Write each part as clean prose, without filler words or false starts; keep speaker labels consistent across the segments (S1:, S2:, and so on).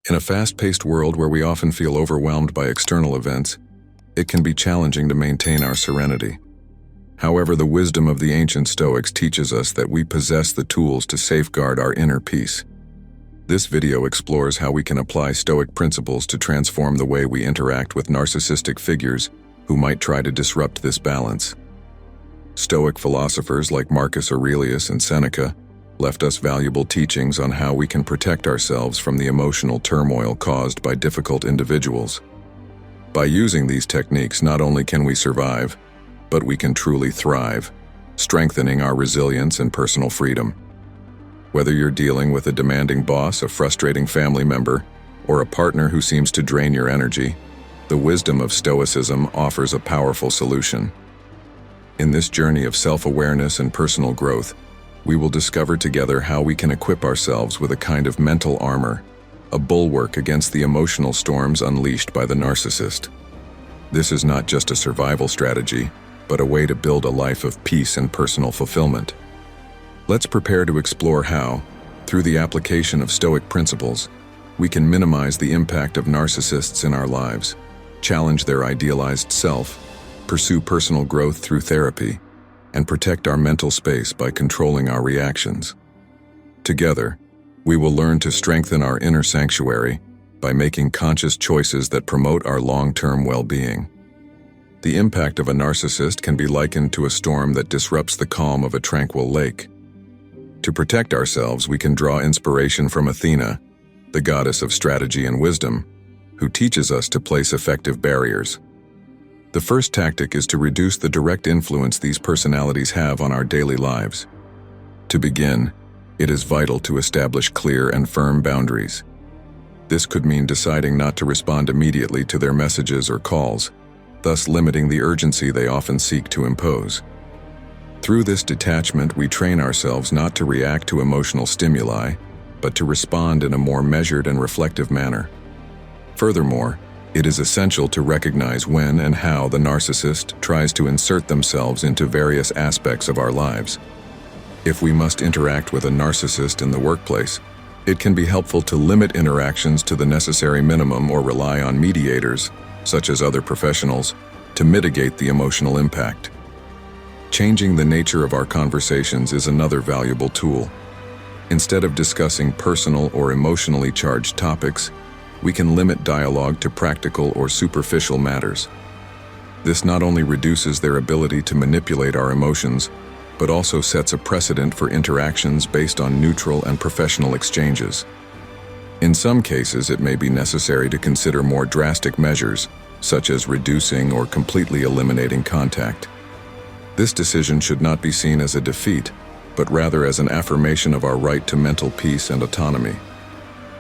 S1: In a fast-paced world where we often feel overwhelmed by external events, it can be challenging to maintain our serenity. However, the wisdom of the ancient Stoics teaches us that we possess the tools to safeguard our inner peace. This video explores how we can apply Stoic principles to transform the way we interact with narcissistic figures who might try to disrupt this balance. Stoic philosophers like Marcus Aurelius and Seneca left us valuable teachings on how we can protect ourselves from the emotional turmoil caused by difficult individuals. By using these techniques, not only can we survive, but we can truly thrive, strengthening our resilience and personal freedom. Whether you're dealing with a demanding boss, a frustrating family member, or a partner who seems to drain your energy, the wisdom of Stoicism offers a powerful solution. In this journey of self-awareness and personal growth, we will discover together how we can equip ourselves with a kind of mental armor, a bulwark against the emotional storms unleashed by the narcissist. This is not just a survival strategy, but a way to build a life of peace and personal fulfillment. Let's prepare to explore how, through the application of Stoic principles, we can minimize the impact of narcissists in our lives, challenge their idealized self, pursue personal growth through therapy, and protect our mental space by controlling our reactions. Together, we will learn to strengthen our inner sanctuary by making conscious choices that promote our long-term well-being. The impact of a narcissist can be likened to a storm that disrupts the calm of a tranquil lake. To protect ourselves, we can draw inspiration from Athena, the goddess of strategy and wisdom, who teaches us to place effective barriers. The first tactic is to reduce the direct influence these personalities have on our daily lives. To begin, it is vital to establish clear and firm boundaries. This could mean deciding not to respond immediately to their messages or calls, thus limiting the urgency they often seek to impose. Through this detachment, we train ourselves not to react to emotional stimuli, but to respond in a more measured and reflective manner. Furthermore, it is essential to recognize when and how the narcissist tries to insert themselves into various aspects of our lives. If we must interact with a narcissist in the workplace, it can be helpful to limit interactions to the necessary minimum or rely on mediators, such as other professionals, to mitigate the emotional impact. Changing the nature of our conversations is another valuable tool. Instead of discussing personal or emotionally charged topics, we can limit dialogue to practical or superficial matters. This not only reduces their ability to manipulate our emotions, but also sets a precedent for interactions based on neutral and professional exchanges. In some cases, it may be necessary to consider more drastic measures, such as reducing or completely eliminating contact. This decision should not be seen as a defeat, but rather as an affirmation of our right to mental peace and autonomy.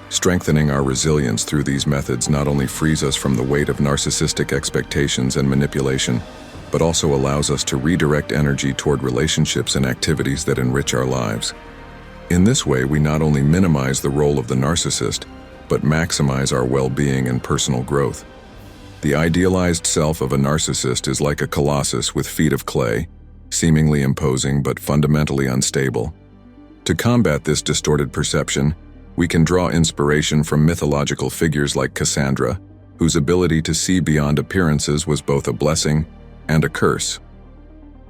S1: Strengthening our resilience through these methods not only frees us from the weight of narcissistic expectations and manipulation, but also allows us to redirect energy toward relationships and activities that enrich our lives. In this way, we not only minimize the role of the narcissist, but maximize our well-being and personal growth. The idealized self of a narcissist is like a colossus with feet of clay, seemingly imposing but fundamentally unstable. To combat this distorted perception, we can draw inspiration from mythological figures like Cassandra, whose ability to see beyond appearances was both a blessing and a curse.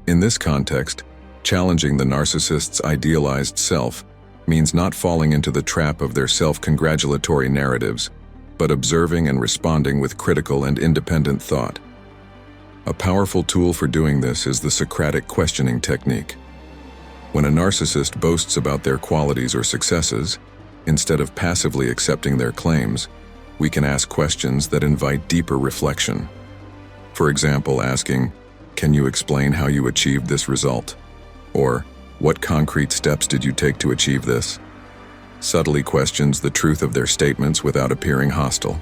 S1: In this context, challenging the narcissist's idealized self means not falling into the trap of their self-congratulatory narratives, but observing and responding with critical and independent thought. A powerful tool for doing this is the Socratic questioning technique. When a narcissist boasts about their qualities or successes, instead of passively accepting their claims, we can ask questions that invite deeper reflection. For example, asking, "Can you explain how you achieved this result?" Or, "What concrete steps did you take to achieve this?" Subtly questions the truth of their statements without appearing hostile.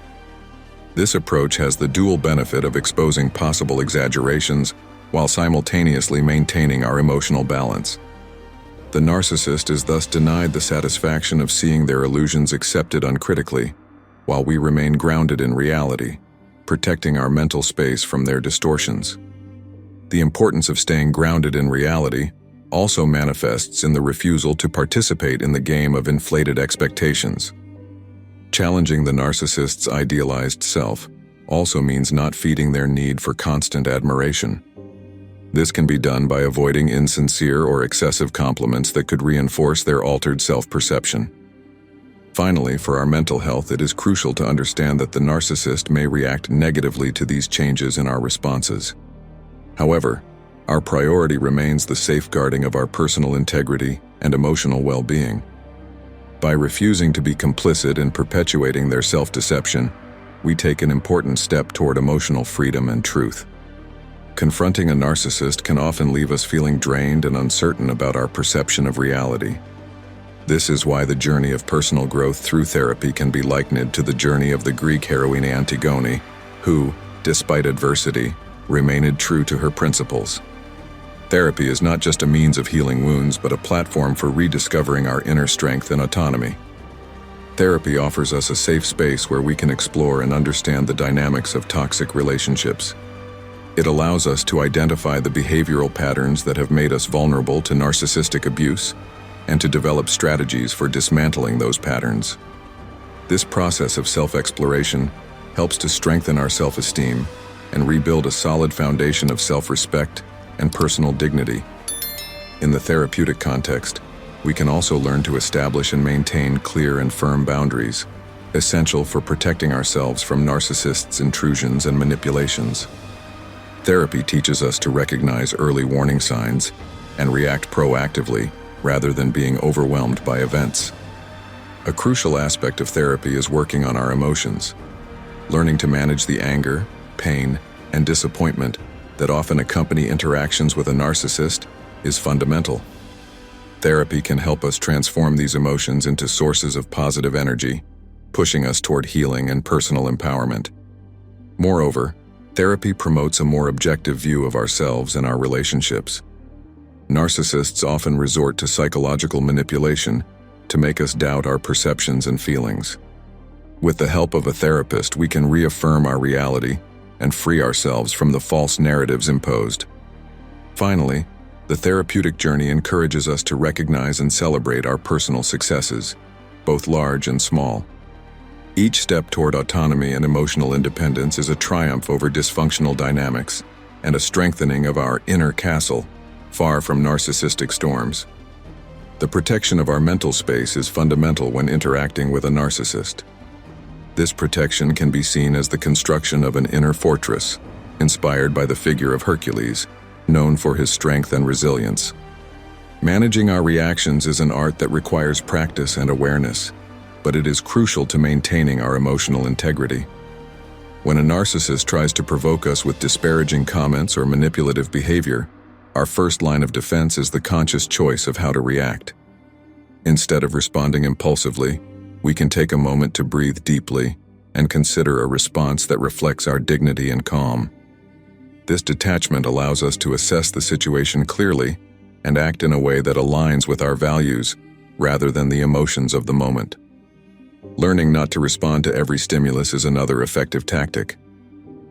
S1: This approach has the dual benefit of exposing possible exaggerations while simultaneously maintaining our emotional balance. The narcissist is thus denied the satisfaction of seeing their illusions accepted uncritically, while we remain grounded in reality, protecting our mental space from their distortions. The importance of staying grounded in reality also manifests in the refusal to participate in the game of inflated expectations. Challenging the narcissist's idealized self also means not feeding their need for constant admiration. This can be done by avoiding insincere or excessive compliments that could reinforce their altered self-perception. Finally, for our mental health, it is crucial to understand that the narcissist may react negatively to these changes in our responses. However, our priority remains the safeguarding of our personal integrity and emotional well-being. By refusing to be complicit in perpetuating their self-deception, we take an important step toward emotional freedom and truth. Confronting a narcissist can often leave us feeling drained and uncertain about our perception of reality. This is why the journey of personal growth through therapy can be likened to the journey of the Greek heroine Antigone, who, despite adversity, remained true to her principles. Therapy is not just a means of healing wounds, but a platform for rediscovering our inner strength and autonomy. Therapy offers us a safe space where we can explore and understand the dynamics of toxic relationships. It allows us to identify the behavioral patterns that have made us vulnerable to narcissistic abuse and to develop strategies for dismantling those patterns. This process of self-exploration helps to strengthen our self-esteem and rebuild a solid foundation of self-respect and personal dignity. In the therapeutic context, we can also learn to establish and maintain clear and firm boundaries, essential for protecting ourselves from narcissists' intrusions and manipulations. Therapy teaches us to recognize early warning signs and react proactively rather than being overwhelmed by events. A crucial aspect of therapy is working on our emotions. Learning to manage the anger, pain, and disappointment that often accompany interactions with a narcissist is fundamental. Therapy can help us transform these emotions into sources of positive energy, pushing us toward healing and personal empowerment. Moreover, therapy promotes a more objective view of ourselves and our relationships. Narcissists often resort to psychological manipulation to make us doubt our perceptions and feelings. With the help of a therapist, we can reaffirm our reality and free ourselves from the false narratives imposed. Finally, the therapeutic journey encourages us to recognize and celebrate our personal successes, both large and small. Each step toward autonomy and emotional independence is a triumph over dysfunctional dynamics and a strengthening of our inner castle, far from narcissistic storms. The protection of our mental space is fundamental when interacting with a narcissist. This protection can be seen as the construction of an inner fortress, inspired by the figure of Hercules, known for his strength and resilience. Managing our reactions is an art that requires practice and awareness, but it is crucial to maintaining our emotional integrity. When a narcissist tries to provoke us with disparaging comments or manipulative behavior, our first line of defense is the conscious choice of how to react. Instead of responding impulsively, we can take a moment to breathe deeply and consider a response that reflects our dignity and calm. This detachment allows us to assess the situation clearly and act in a way that aligns with our values rather than the emotions of the moment. Learning not to respond to every stimulus is another effective tactic.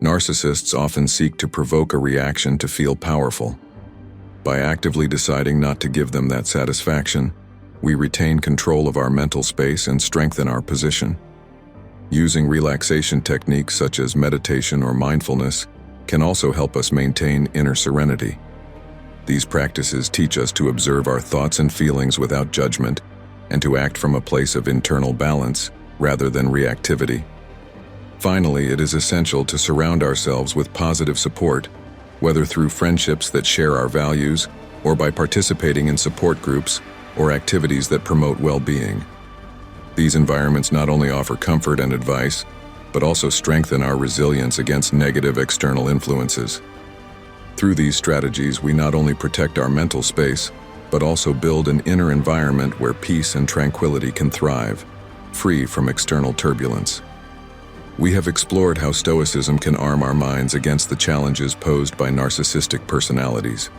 S1: Narcissists often seek to provoke a reaction to feel powerful. By actively deciding not to give them that satisfaction, we retain control of our mental space and strengthen our position. Using relaxation techniques such as meditation or mindfulness can also help us maintain inner serenity. These practices teach us to observe our thoughts and feelings without judgment and to act from a place of internal balance rather than reactivity. Finally, it is essential to surround ourselves with positive support, whether through friendships that share our values or by participating in support groups or activities that promote well-being. These environments not only offer comfort and advice, but also strengthen our resilience against negative external influences. Through these strategies, we not only protect our mental space, but also build an inner environment where peace and tranquility can thrive, free from external turbulence. We have explored how Stoicism can arm our minds against the challenges posed by narcissistic personalities.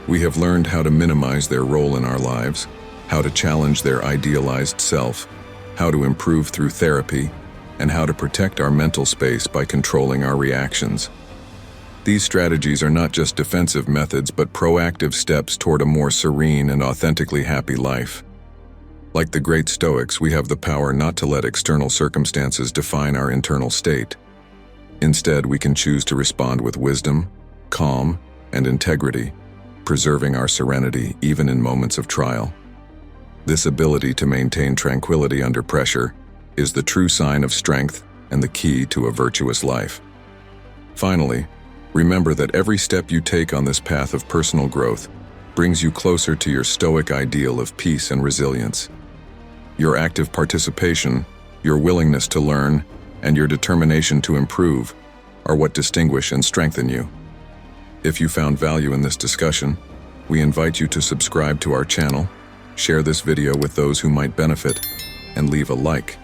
S1: We have learned how to minimize their role in our lives, how to challenge their idealized self, how to improve through therapy, and how to protect our mental space by controlling our reactions. These strategies are not just defensive methods, but proactive steps toward a more serene and authentically happy life. Like the great Stoics, we have the power not to let external circumstances define our internal state. Instead, we can choose to respond with wisdom, calm, and integrity, preserving our serenity even in moments of trial. This ability to maintain tranquility under pressure is the true sign of strength and the key to a virtuous life. Finally, remember that every step you take on this path of personal growth brings you closer to your Stoic ideal of peace and resilience. Your active participation, your willingness to learn, and your determination to improve are what distinguish and strengthen you. If you found value in this discussion, we invite you to subscribe to our channel, share this video with those who might benefit, and leave a like.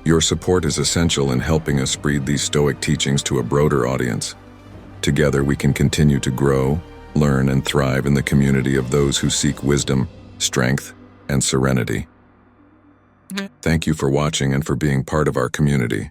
S1: Your support is essential in helping us spread these Stoic teachings to a broader audience. Together we can continue to grow, learn, and thrive in the community of those who seek wisdom, strength, and serenity. Thank you for watching and for being part of our community.